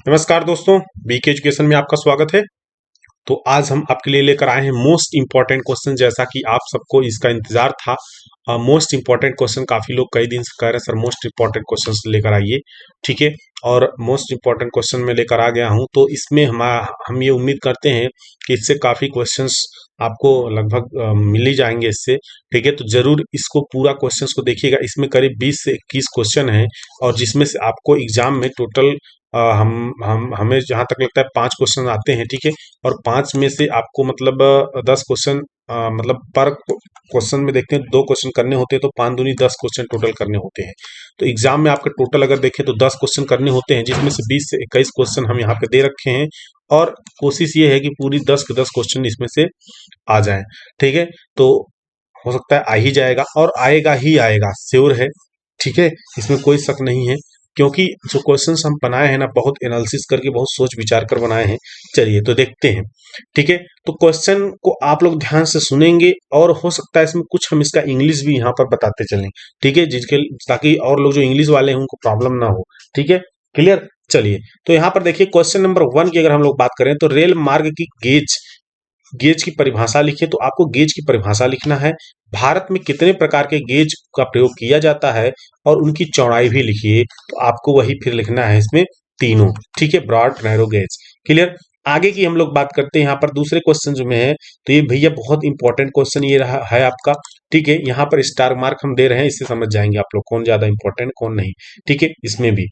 नमस्कार दोस्तों, BK education में आपका स्वागत है। तो आज हम आपके लिए लेकर आए हैं मोस्ट इम्पॉर्टेंट क्वेश्चन, जैसा कि आप सबको इसका इंतजार था। मोस्ट इम्पॉर्टेंट क्वेश्चन काफी लोग कई दिन से कह रहे हैं, सर मोस्ट इम्पॉर्टेंट क्वेश्चन लेकर आइए। ठीक है, और मोस्ट इम्पॉर्टेंट क्वेश्चन मैं लेकर आ गया हूं। तो इसमें हम ये उम्मीद करते हैं कि इससे काफी क्वेश्चंस आपको लगभग मिल ही जाएंगे इससे। ठीक है, तो जरूर इसको पूरा क्वेश्चंस को देखिएगा। इसमें करीब 20 से 21 क्वेश्चन हैं, और जिसमें से आपको एग्जाम में टोटल हमें जहां तक लगता है 5 क्वेश्चन आते हैं। ठीक है, और 5 में से आपको मतलब 10 क्वेश्चन, मतलब पर क्वेश्चन में देखते हैं 2 क्वेश्चन करने होते हैं, तो 5 दूनी 10 क्वेश्चन टोटल करने होते हैं। तो एग्जाम में आपके टोटल अगर देखें तो 10 क्वेश्चन करने होते हैं, जिसमें से 20 से 21 क्वेश्चन हम यहाँ पे दे रखे हैं। और कोशिश ये है कि पूरी 10 के 10 क्वेश्चन इसमें से आ जाएं। ठीक है, तो हो सकता है आ ही जाएगा, और आएगा ही आएगा, श्योर है। ठीक है, इसमें कोई शक नहीं है, क्योंकि जो क्वेश्चंस हम बनाए हैं ना, बहुत एनालिसिस करके, बहुत सोच विचार कर बनाए हैं। चलिए तो देखते हैं। ठीक है, तो क्वेश्चन को आप लोग ध्यान से सुनेंगे, और हो सकता है इसमें कुछ हम इसका इंग्लिश भी यहाँ पर बताते चलें। ठीक है, जिसके ताकि और लोग जो इंग्लिश वाले हैं उनको प्रॉब्लम ना हो। ठीक है, क्लियर। चलिए, तो यहाँ पर देखिए क्वेश्चन नंबर 1 की अगर हम लोग बात करें तो रेल मार्ग की गेज गेज की परिभाषा लिखिए। तो आपको गेज की परिभाषा लिखना है। भारत में कितने प्रकार के गेज का प्रयोग किया जाता है, और उनकी चौड़ाई भी लिखिए। तो आपको वही फिर लिखना है इसमें तीनों। ठीक है, ब्रॉड, नैरो, गेज। क्लियर। आगे की हम लोग बात करते हैं यहाँ पर दूसरे क्वेश्चन जो में है। तो ये भैया बहुत इंपॉर्टेंट क्वेश्चन ये रहा है आपका। ठीक है, यहाँ पर स्टार मार्क हम दे रहे हैं, इससे समझ जाएंगे आप लोग कौन ज्यादा इंपॉर्टेंट कौन नहीं। ठीक है, इसमें भी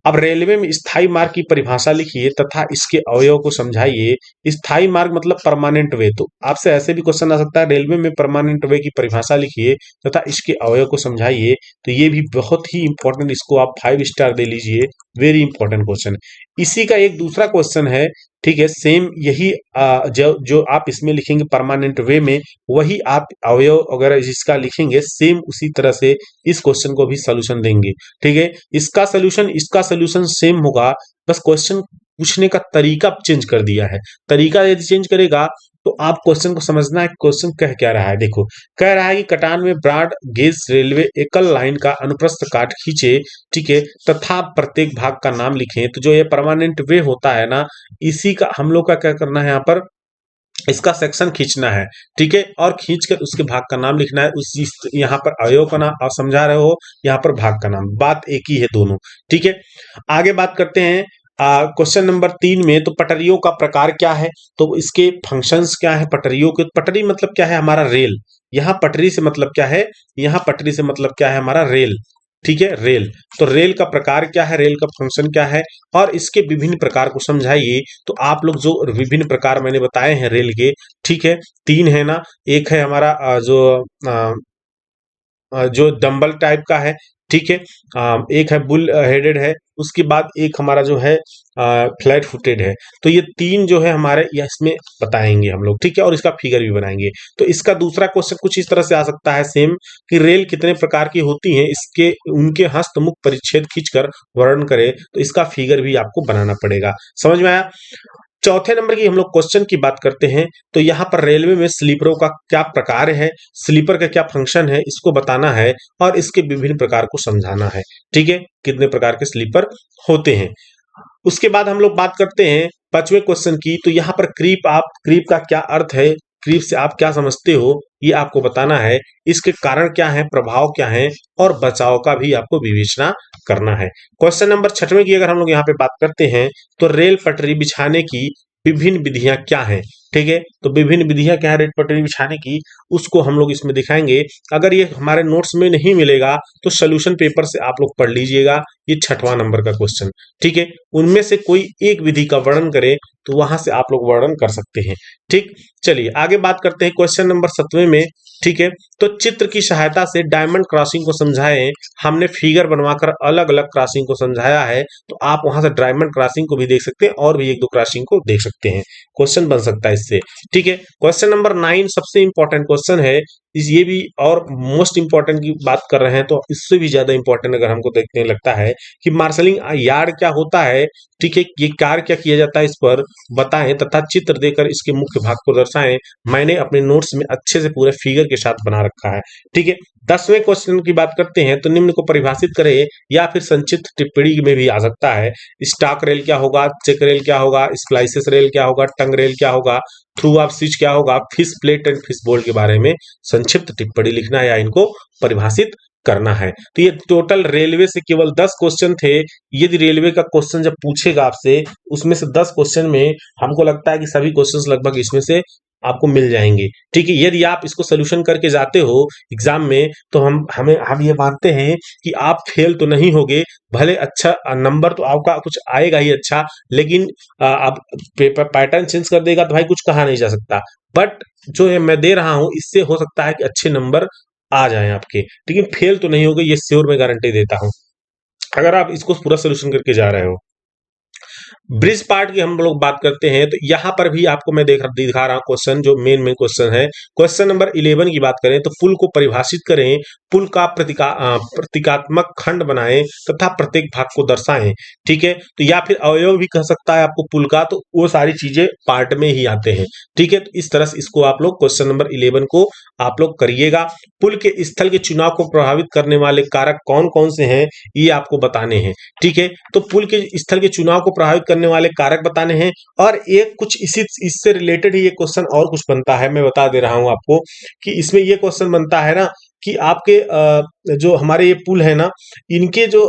अब रेलवे में स्थायी मार्ग की परिभाषा लिखिए तथा इसके अवयव को समझाइए। स्थायी मार्ग मतलब परमानेंट वे। तो आपसे ऐसे भी क्वेश्चन आ सकता है, रेलवे में परमानेंट वे की परिभाषा लिखिए तथा इसके अवयव को समझाइए। तो ये भी बहुत ही इंपॉर्टेंट, इसको आप 5 स्टार दे लीजिए। Very important question. इसी का एक दूसरा क्वेश्चन है। ठीक है, सेम यही जो जो आप इसमें लिखेंगे परमानेंट वे में, वही आप अवयव वगैरह जिसका लिखेंगे सेम उसी तरह से इस क्वेश्चन को भी सोल्यूशन देंगे। ठीक है, इसका सोल्यूशन सेम होगा, बस क्वेश्चन पूछने का तरीका चेंज कर दिया है। तरीका यदि चेंज करेगा तो आप क्वेश्चन को समझना है, क्वेश्चन कह क्या रहा है। देखो, कह रहा है कि कटान में ब्रॉड गेज रेलवे एकल लाइन का अनुप्रस्थ काट खींचे। ठीक है, तथा प्रत्येक भाग का नाम लिखें। तो जो ये परमानेंट वे होता है ना, इसी का हम लोग का क्या करना है, यहाँ पर इसका सेक्शन खींचना है। ठीक है, और खींच कर उसके भाग का नाम लिखना है। यहाँ पर अवयव का नाम आप समझा रहे हो, यहाँ पर भाग का नाम, बात एक ही है दोनों। ठीक है, आगे बात करते हैं क्वेश्चन नंबर 3 में। तो पटरियों का प्रकार क्या है, तो इसके फंक्शंस क्या है पटरियों के। पटरी मतलब क्या है, हमारा रेल। यहाँ पटरी से मतलब क्या है, यहाँ पटरी से मतलब क्या है, हमारा रेल। ठीक है, रेल। तो रेल का प्रकार क्या है, रेल का फंक्शन क्या है, और इसके विभिन्न प्रकार को समझाइए। तो आप लोग जो विभिन्न प्रकार मैंने बताए हैं रेल के, ठीक है, 3 है ना। एक है हमारा जो डंबल टाइप का है। ठीक है, एक है बुल हेडेड है। उसके बाद एक हमारा जो है फ्लैट फुटेड है। तो ये 3 जो है हमारे इसमें बताएंगे हम लोग। ठीक है, और इसका फिगर भी बनाएंगे। तो इसका दूसरा क्वेश्चन कुछ इस तरह से आ सकता है सेम, कि रेल कितने प्रकार की होती हैं, इसके उनके हस्तमुख परिच्छेद खींचकर वर्णन करें। तो इसका फिगर भी आपको बनाना पड़ेगा। समझ में आया। चौथे नंबर की हम लोग क्वेश्चन की बात करते हैं। तो यहाँ पर रेलवे में स्लीपरों का क्या प्रकार है, स्लीपर का क्या फंक्शन है, इसको बताना है, और इसके विभिन्न प्रकार को समझाना है। ठीक है, कितने प्रकार के स्लीपर होते हैं। उसके बाद हम लोग बात करते हैं 5वें क्वेश्चन की। तो यहाँ पर क्रीप का क्या अर्थ है, क्रीप से आप क्या समझते हो, ये आपको बताना है। इसके कारण क्या है, प्रभाव क्या है, और बचाव का भी आपको विवेचना करना है। क्वेश्चन नंबर 6वें की अगर हम लोग यहाँ पे बात करते हैं, तो रेल पटरी बिछाने की विभिन्न विधियां क्या हैं। ठीक है, तो विभिन्न विधियां क्या है रेल पटरी बिछाने की, उसको हम लोग इसमें दिखाएंगे। अगर ये हमारे नोट्स में नहीं मिलेगा तो सोल्यूशन पेपर से आप लोग पढ़ लीजिएगा। ये 6वां नंबर का क्वेश्चन। ठीक है, उनमें से कोई एक विधि का वर्णन करें, तो वहां से आप लोग वर्णन कर सकते हैं। ठीक, चलिए आगे बात करते हैं क्वेश्चन नंबर 7वें में। ठीक है, तो चित्र की सहायता से डायमंड क्रॉसिंग को समझाएं। हमने फिगर बनवाकर अलग अलग क्रॉसिंग को समझाया है। तो आप वहां से डायमंड क्रॉसिंग को भी देख सकते हैं, और भी 1-2 क्रॉसिंग को देख सकते हैं। क्वेश्चन बन सकता है इससे। ठीक है, क्वेश्चन नंबर 9 सबसे इंपॉर्टेंट क्वेश्चन है। ये भी, और मोस्ट इंपॉर्टेंट की बात कर रहे हैं तो इससे भी ज्यादा इंपॉर्टेंट अगर हमको देखने लगता है कि मार्शलिंग यार्ड क्या होता है, ठीक है, ये कार्य क्या किया जाता है, इस पर बताएं तथा चित्र देकर इसके मुख्य भाग को दर्शाएं। मैंने अपने नोट्स में अच्छे से पूरे फिगर के साथ बना रखा है, ठीक है। 10वें क्वेश्चन की बात करते हैं तो निम्न को परिभाषित करें, या फिर संक्षिप्त टिप्पणी में भी आ सकता है। स्टॉक रेल क्या होगा, चेक रेल क्या होगा, स्प्लाइसेस रेल क्या होगा, टंग रेल क्या होगा, थ्रू ऑफ स्विच क्या होगा, फिश प्लेट एंड फिश बोल के बारे में संक्षिप्त टिप्पणी लिखना है या इनको परिभाषित करना है। तो ये टोटल रेलवे से केवल 10 क्वेश्चन थे। यदि रेलवे का क्वेश्चन जब पूछेगा आपसे, उसमें से 10 क्वेश्चन में हमको लगता है कि सभी क्वेश्चंस लगभग इसमें से आपको मिल जाएंगे, ठीक है। यदि आप इसको सोल्यूशन करके जाते हो एग्जाम में तो हम ये मानते हैं कि आप फेल तो नहीं होगे, भले अच्छा नंबर तो आपका कुछ आएगा ही अच्छा, लेकिन आप पेपर पैटर्न चेंज कर देगा तो भाई कुछ कहा नहीं जा सकता। बट जो है मैं दे रहा हूं इससे हो सकता है कि अच्छे नंबर आ जाएं आपके, लेकिन फेल तो नहीं होगे, ये श्योर मैं गारंटी देता हूं अगर आप इसको पूरा सोल्यूशन करके जा रहे हो। ब्रिज पार्ट की हम लोग बात करते हैं तो यहां पर भी आपको मैं दिखा रहा हूं क्वेश्चन, जो मेन क्वेश्चन है। क्वेश्चन नंबर 11 की बात करें तो पुल को परिभाषित करें, पुल का प्रतीकात्मक खंड बनाएं तथा प्रत्येक भाग को दर्शाएं, ठीक है। तो या फिर अवयव भी कह सकता है आपको पुल का, तो वो सारी चीजें पार्ट में ही आते हैं, ठीक है। तो इस तरह से इसको आप लोग क्वेश्चन नंबर 11 को आप लोग करिएगा। पुल के स्थल के चुनाव को प्रभावित करने वाले कारक कौन कौन से हैं ये आपको बताने हैं, ठीक है। तो पुल के स्थल के चुनाव को प्रभावित करने वाले कारक बताने हैं। और एक कुछ इससे रिलेटेड ही ये क्वेश्चन और कुछ बनता है, मैं बता दे रहा हूं आपको कि इसमें ये क्वेश्चन बनता है ना कि आपके जो हमारे ये पुल है ना, इनके जो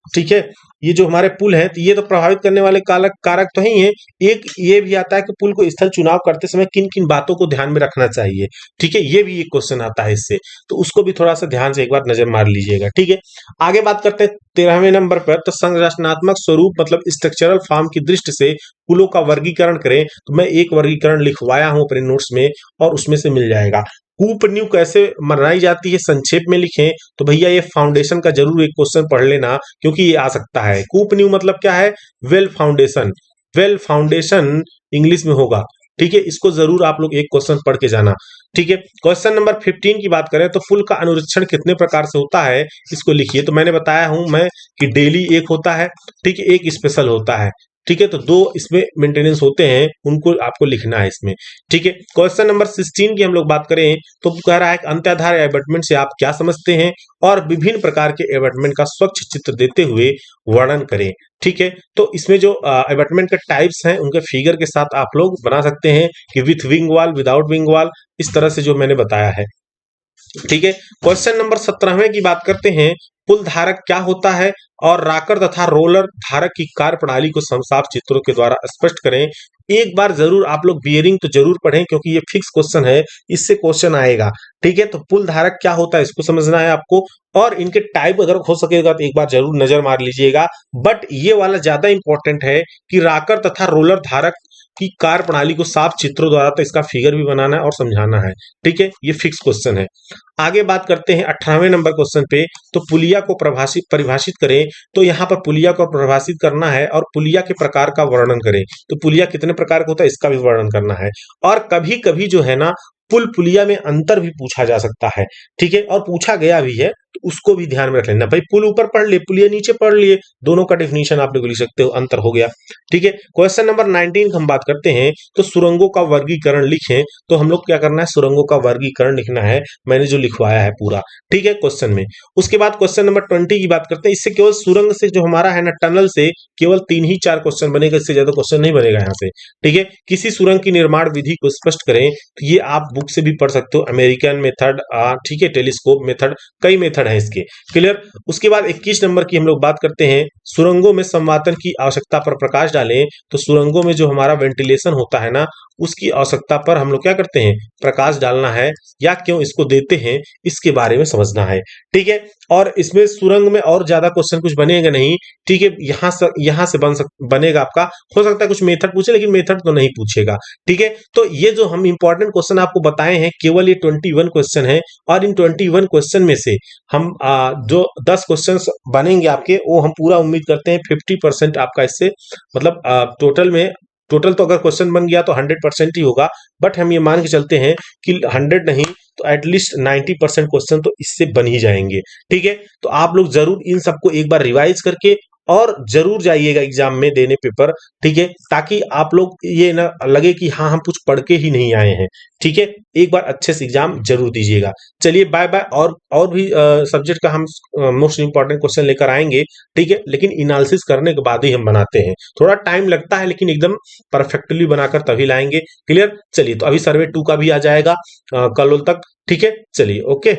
ठीक है, ये जो हमारे पुल है तो ये तो प्रभावित करने वाले कारक कारक तो ही है। एक ये भी आता है कि पुल को स्थल चुनाव करते समय किन किन बातों को ध्यान में रखना चाहिए, ठीक है, ये भी एक क्वेश्चन आता है इससे, तो उसको भी थोड़ा सा ध्यान से एक बार नजर मार लीजिएगा, ठीक है। आगे बात करते हैं 13वें नंबर पर, तो संरचनात्मक स्वरूप मतलब स्ट्रक्चरल फॉर्म की दृष्टि से पुलों का वर्गीकरण करें। तो मैं एक वर्गीकरण लिखवाया हूं अपने नोट्स में और उसमें से मिल जाएगा। कूप नींव कैसे बनाई जाती है संक्षेप में लिखें। तो भैया ये फाउंडेशन का जरूर एक क्वेश्चन पढ़ लेना, क्योंकि ये आ सकता है। कूप नींव मतलब क्या है, well foundation, well foundation English में होगा, ठीक है। इसको जरूर आप लोग एक क्वेश्चन पढ़ के जाना, ठीक है। क्वेश्चन नंबर 15 की बात करें तो पुल का अनुरीक्षण कितने प्रकार से होता है, इसको लिखिए। तो मैंने बताया हूं मैं कि डेली एक होता है, ठीक है, एक स्पेशल होता है, ठीक है। तो 2 इसमें मेंटेनेंस होते हैं, उनको आपको लिखना है इसमें, ठीक है। क्वेश्चन नंबर 16 की हम लोग बात करें तो कह रहा है कि अंत्याधार एबटमेंट से आप क्या समझते हैं, और विभिन्न प्रकार के एबटमेंट का स्वच्छ चित्र देते हुए वर्णन करें, ठीक है। तो इसमें जो एबटमेंट के टाइप्स हैं उनके फिगर के साथ आप लोग बना सकते हैं कि with wing wall, without wing wall, इस तरह से जो मैंने बताया है, ठीक है। क्वेश्चन नंबर 17वें की बात करते हैं, पुल धारक क्या होता है और राकर तथा रोलर धारक की कार्य प्रणाली को साफ चित्रों के द्वारा स्पष्ट करें। एक बार जरूर आप लोग बियरिंग तो जरूर पढ़ें, क्योंकि ये फिक्स क्वेश्चन है, इससे क्वेश्चन आएगा, ठीक है। तो पुल धारक क्या होता है इसको समझना है आपको, और इनके टाइप अगर हो सकेगा तो एक बार जरूर नजर मार लीजिएगा। बट ये वाला ज्यादा इंपॉर्टेंट है कि राकर तथा रोलर धारक की कार्य प्रणाली को साफ चित्रों द्वारा तो इसका फिगर भी बनाना है और समझाना है, ठीक है। ये फिक्स क्वेश्चन है। आगे बात करते हैं 18वें नंबर क्वेश्चन पे, तो पुलिया को परिभाषित करें। तो यहाँ पर पुलिया को परिभाषित करना है और पुलिया के प्रकार का वर्णन करें। तो पुलिया कितने प्रकार का होता है इसका भी वर्णन करना है। और कभी कभी जो है ना पुल पुलिया में अंतर भी पूछा जा सकता है, ठीक है, और पूछा गया भी है, तो उसको भी ध्यान में रख लेना। भाई पुल ऊपर पढ़ लिए, पुलिया नीचे पढ़ लिए, दोनों का डेफिनेशन आप लोग लिख सकते हो, अंतर हो गया, ठीक है। क्वेश्चन नंबर 19 हम बात करते हैं, तो सुरंगों का वर्गीकरण लिखें। तो हम लोग क्या करना है, सुरंगों का वर्गीकरण लिखना है, मैंने जो लिखवाया है पूरा, ठीक है, क्वेश्चन में। उसके बाद क्वेश्चन नंबर 20 की बात करते हैं। इससे केवल सुरंग से जो हमारा है ना, टनल से केवल 3 ही 4 क्वेश्चन बनेगा, इससे ज्यादा क्वेश्चन नहीं बनेगा यहाँ से, ठीक है। किसी सुरंग की निर्माण विधि को स्पष्ट करें। तो ये आप बुक से भी पढ़ सकते हो, अमेरिकन मेथड, ठीक है, टेलीस्कोप मेथड, कई मेथड है इसके, क्लियर। उसके बाद 21 नंबर की हम लोग बात करते हैं, सुरंगों में संवातन की आवश्यकता पर प्रकाश डालें। तो सुरंगों में जो हमारा वेंटिलेशन होता है ना, उसकी आवश्यकता पर हम लोग क्या करते हैं, प्रकाश डालना है, या क्यों इसको देते हैं इसके बारे में समझना है, ठीक है। और इसमें सुरंग में और ज्यादा क्वेश्चन कुछ बनेगा नहीं, ठीक है। यहाँ से बनेगा आपका, हो सकता है कुछ मेथड पूछे, लेकिन मेथड तो नहीं पूछेगा, ठीक है। तो ये जो हम इंपॉर्टेंट क्वेश्चन आपको बताए हैं, केवल ये 21 क्वेश्चन है, और इन 21 क्वेश्चन में से हम जो 10 क्वेश्चन बनेंगे आपके, वो हम पूरा उम्मीद करते हैं 50% आपका इससे मतलब टोटल में टोटल तो अगर क्वेश्चन बन गया तो 100% ही होगा, बट हम ये मान के चलते हैं कि 100 नहीं तो एटलीस्ट 90% क्वेश्चन तो इससे बन ही जाएंगे। ठीक है, तो आप लोग जरूर इन सबको एक बार रिवाइज करके और जरूर जाइएगा एग्जाम में देने पेपर। ठीक है, ताकि आप लोग ये ना लगे कि हाँ हम कुछ पढ़ के ही नहीं आए हैं। ठीक है, एक बार अच्छे से एग्जाम जरूर दीजिएगा। चलिए बाय बाय। और भी सब्जेक्ट का हम मोस्ट इंपॉर्टेंट क्वेश्चन लेकर आएंगे। ठीक है, लेकिन एनालिसिस करने के बाद ही हम बनाते हैं, थोड़ा टाइम लगता है लेकिन एकदम परफेक्टली बनाकर तभी लाएंगे। क्लियर? चलिए, तो अभी सर्वे 2 का भी आ जाएगा कल तक। ठीक है, चलिए ओके।